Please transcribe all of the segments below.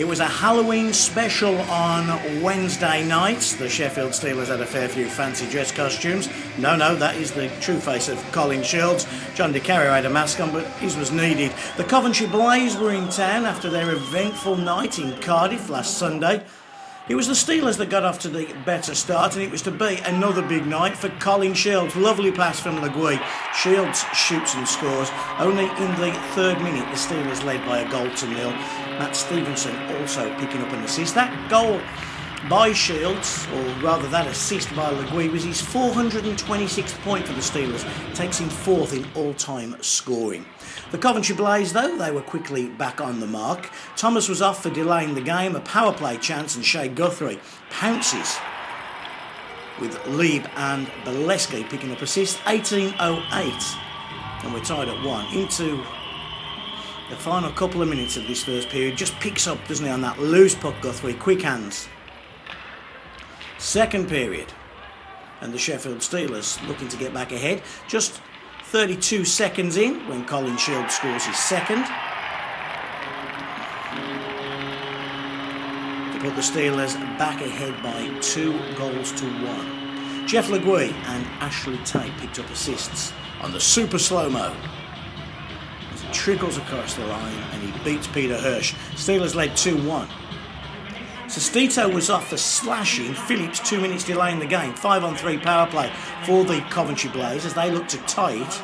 It was a Halloween special on Wednesday night. The Sheffield Steelers had a fair few fancy dress costumes. No, that is the true face of Colin Shields. John DeCarrio had a mask on, but his was needed. The Coventry Blaze were in town after their eventful night in Cardiff last Sunday. It was the Steelers that got off to the better start, and it was to be another big night for Colin Shields. Lovely pass from Legui. Shields shoots and scores. Only in the third minute, the Steelers led by 1-0. Matt Stevenson also picking up an assist. That goal by Shields, or rather that assist by Legui, was his 426th point for the Steelers. Takes him fourth in all-time scoring. The Coventry Blaze, though, they were quickly back on the mark. Thomas was off for delaying the game, a power play chance, and Shea Guthrie pounces with Lieb and Boleski picking up assists. 18:08, and we're tied at 1. Into the final couple of minutes of this first period, just picks up, doesn't he, on that loose puck, Guthrie, quick hands. Second period, and the Sheffield Steelers looking to get back ahead. Just 32 seconds in when Colin Shields scores his second to put the Steelers back ahead by 2-1. Jeff Legui and Ashley Tate picked up assists on the super slow-mo as it trickles across the line and he beats Peter Hirsch. Steelers led 2-1. Sestito was off for slashing. Phillips 2 minutes delaying the game. 5-on-3 power play for the Coventry Blaze as they look to tie it.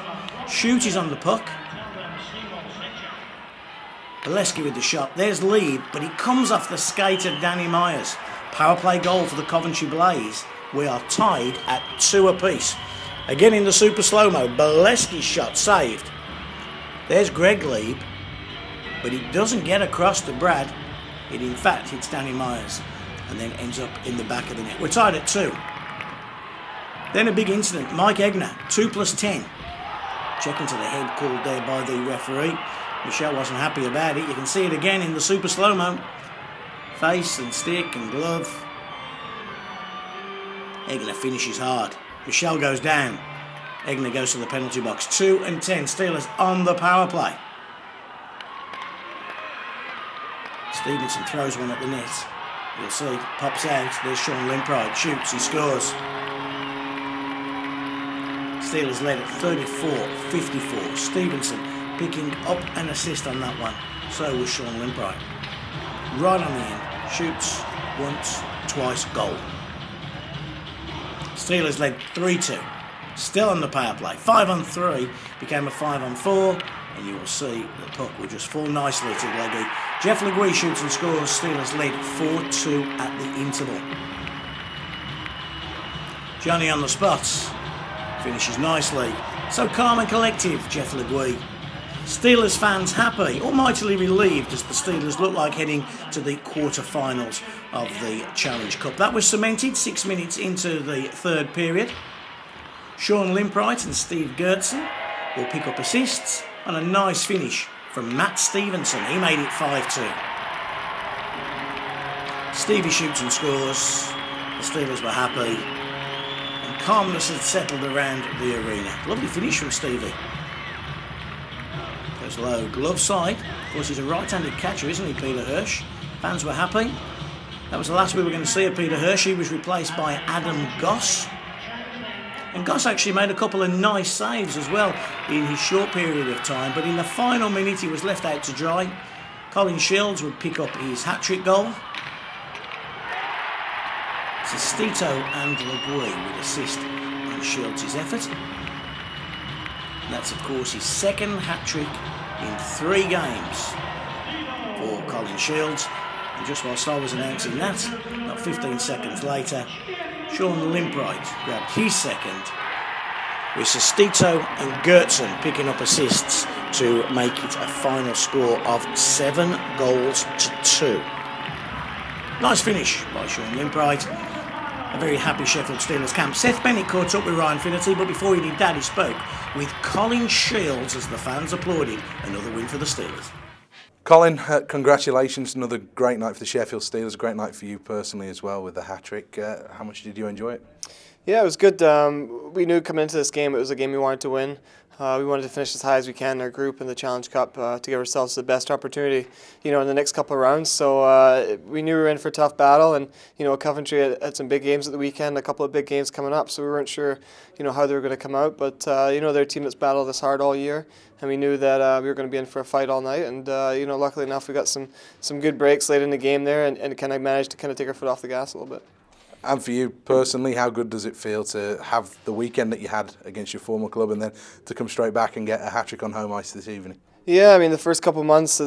Shoot is on the puck. Boleski with the shot. There's Lieb, but he comes off the skate of Danny Myers. Power play goal for the Coventry Blaze. We are tied at 2 apiece. Again in the super slow-mo. Boleski's shot saved. There's Greg Lieb, but he doesn't get across to Brad. It in fact hits Danny Myers and then ends up in the back of the net. We're tied at 2. Then a big incident. Mike Egner, 2+10. Checking to the head called there by the referee. Michelle wasn't happy about it. You can see it again in the super slow-mo. Face and stick and glove. Egner finishes hard. Michelle goes down. Egner goes to the penalty box. 2-10. Steelers on the power play. Stevenson throws one at the net. You'll see, pops out. There's Sean Limpride. Shoots, he scores. Steelers led at 34-54. Stevenson picking up an assist on that one. So was Sean Limpride. Right on the end. Shoots once, twice, goal. Steelers led 3-2. Still on the power play. 5-on-3 became a 5-on-4. And you will see the puck will just fall nicely to Legui. Jeff Legui shoots and scores. Steelers lead 4-2 at the interval. Johnny on the spot. Finishes nicely. So calm and collective, Jeff Legui. Steelers fans happy or mightily relieved as the Steelers look like heading to the quarter-finals of the Challenge Cup. That was cemented 6 minutes into the third period. Sean Limpride and Steve Gertson will pick up assists on a nice finish from Matt Stevenson. He made it 5-2. Stevie shoots and scores. The Steelers were happy. And calmness had settled around the arena. Lovely finish from Stevie. Goes low, glove side. Of course, he's a right-handed catcher, isn't he, Peter Hirsch? Fans were happy. That was the last we were going to see of Peter Hirsch. He was replaced by Adam Goss. And Goss actually made a couple of nice saves as well in his short period of time. But in the final minute, he was left out to dry. Colin Shields would pick up his hat-trick goal. Sestito and Legui would assist on Shields' effort. And that's, of course, his second hat-trick in 3 games for Colin Shields. And just whilst I was announcing that, not 15 seconds later, Sean Limpride grabbed his second, with Sestito and Gertson picking up assists to make it a final score of 7-2. Nice finish by Sean Limpride. A very happy Sheffield Steelers camp. Seth Bennett caught up with Ryan Finnerty, but before he did that, he spoke with Colin Shields as the fans applauded another win for the Steelers. Colin, congratulations. Another great night for the Sheffield Steelers. A great night for you personally as well with the hat-trick. How much did you enjoy it? Yeah, it was good. We knew coming into this game it was a game we wanted to win. We wanted to finish as high as we can in our group in the Challenge Cup to give ourselves the best opportunity, in the next couple of rounds. So we knew we were in for a tough battle, and Coventry had some big games at the weekend, a couple of big games coming up. So we weren't sure, how they were going to come out. But they're a team that's battled us hard all year, and we knew that we were going to be in for a fight all night. And luckily enough, we got some good breaks late in the game there, and kind of managed to take our foot off the gas a little bit. And for you personally, how good does it feel to have the weekend that you had against your former club and then to come straight back and get a hat-trick on home ice this evening? Yeah, I mean, the first couple of months,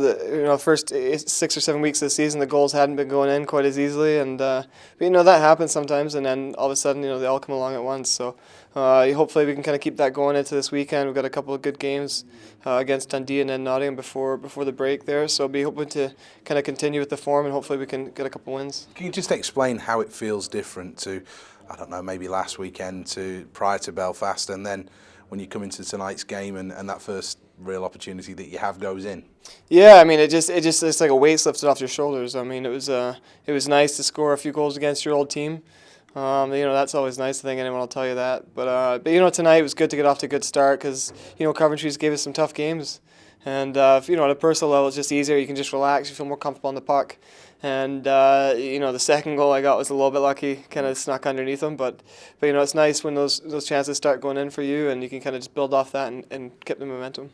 first 6 or 7 weeks of the season, the goals hadn't been going in quite as easily, and but, that happens sometimes, and then all of a sudden, they all come along at once. So hopefully we can kind of keep that going into this weekend. We've got a couple of good games against Dundee and then Nottingham before the break there, so be hoping to kind of continue with the form, and hopefully we can get a couple wins. Can you just explain how it feels different to, I don't know, maybe last weekend to prior to Belfast, and then when you come into tonight's game and that first real opportunity that you have goes in? Yeah, I mean, it's like a weight's lifted off your shoulders. I mean, it was nice to score a few goals against your old team. That's always nice. I think anyone will tell you that. But tonight it was good to get off to a good start because Coventry's gave us some tough games, and at a personal level it's just easier. You can just relax. You feel more comfortable on the puck. And the second goal I got was a little bit lucky, kind of snuck underneath them. But it's nice when those chances start going in for you, and you can kind of just build off that and keep the momentum.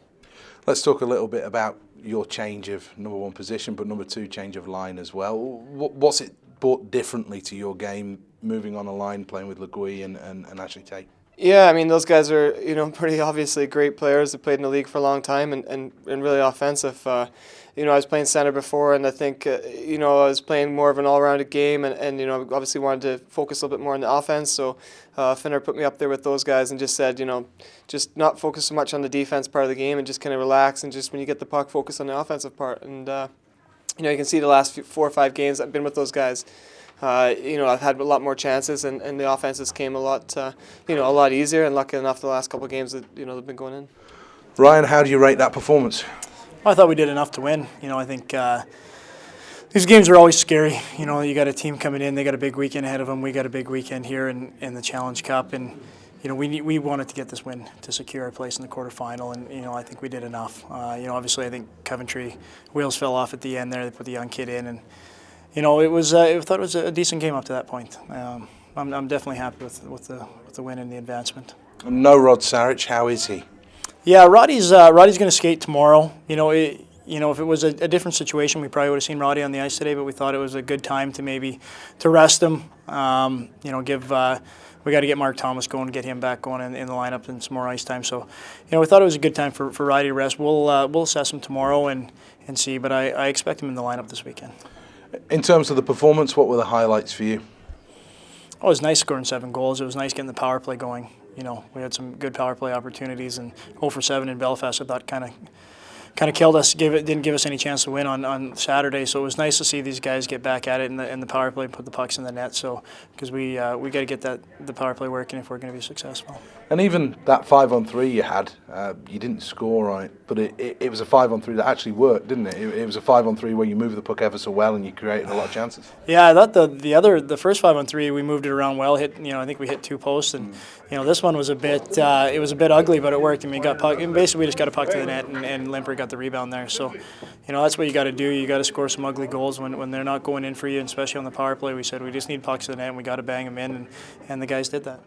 Let's talk a little bit about your change of number one position, but number two, change of line as well. What's it brought differently to your game, moving on a line, playing with Le Guy and Ashley Tate? Yeah, I mean, those guys are, pretty obviously great players. They played in the league for a long time and really offensive. I was playing center before, and I think, I was playing more of an all-rounded game and obviously wanted to focus a little bit more on the offense. So Finner put me up there with those guys and just said, just not focus so much on the defense part of the game and just kind of relax, and just when you get the puck, focus on the offensive part. And, you can see the last 4 or 5 games I've been with those guys. I've had a lot more chances, and the offenses came a lot easier. And lucky enough, the last couple of games that they've been going in. Ryan, how do you rate that performance? I thought we did enough to win. I think these games are always scary. You got a team coming in; they got a big weekend ahead of them. We got a big weekend here in the Challenge Cup, and we wanted to get this win to secure our place in the quarterfinal, and I think we did enough. Obviously, I think Coventry wheels fell off at the end there. They put the young kid in, and I thought it was a decent game up to that point. I'm definitely happy with the win and the advancement. No Rod Sarich, how is he? Yeah, Roddy's going to skate tomorrow. If it was a different situation, we probably would have seen Roddy on the ice today. But we thought it was a good time to rest him. We got to get Mark Thomas going, get him back going in the lineup and some more ice time. So, we thought it was a good time for Roddy to rest. We'll assess him tomorrow and see. But I expect him in the lineup this weekend. In terms of the performance, what were the highlights for you? Oh, it was nice scoring 7 goals. It was nice getting the power play going. We had some good power play opportunities, and 0 for 7 in Belfast, I thought kind of killed us. Didn't give us any chance to win on Saturday. So it was nice to see these guys get back at it in the power play and put the pucks in the net. So because we got to get the power play working if we're going to be successful. And even that 5-on-3 you had, you didn't score on it, but it was a 5-on-3 that actually worked, didn't it? It was a 5-on-3 where you moved the puck ever so well and you created a lot of chances. Yeah, I thought the first 5-on-3 we moved it around well. I think we hit 2 posts, and this one was a bit ugly, but it worked. And we got puck. And basically, we just got a puck to the net, and Limper got the rebound there. So, that's what you got to do. You got to score some ugly goals when they're not going in for you, and especially on the power play. We said we just need pucks to the net, and we got to bang them in, and the guys did that.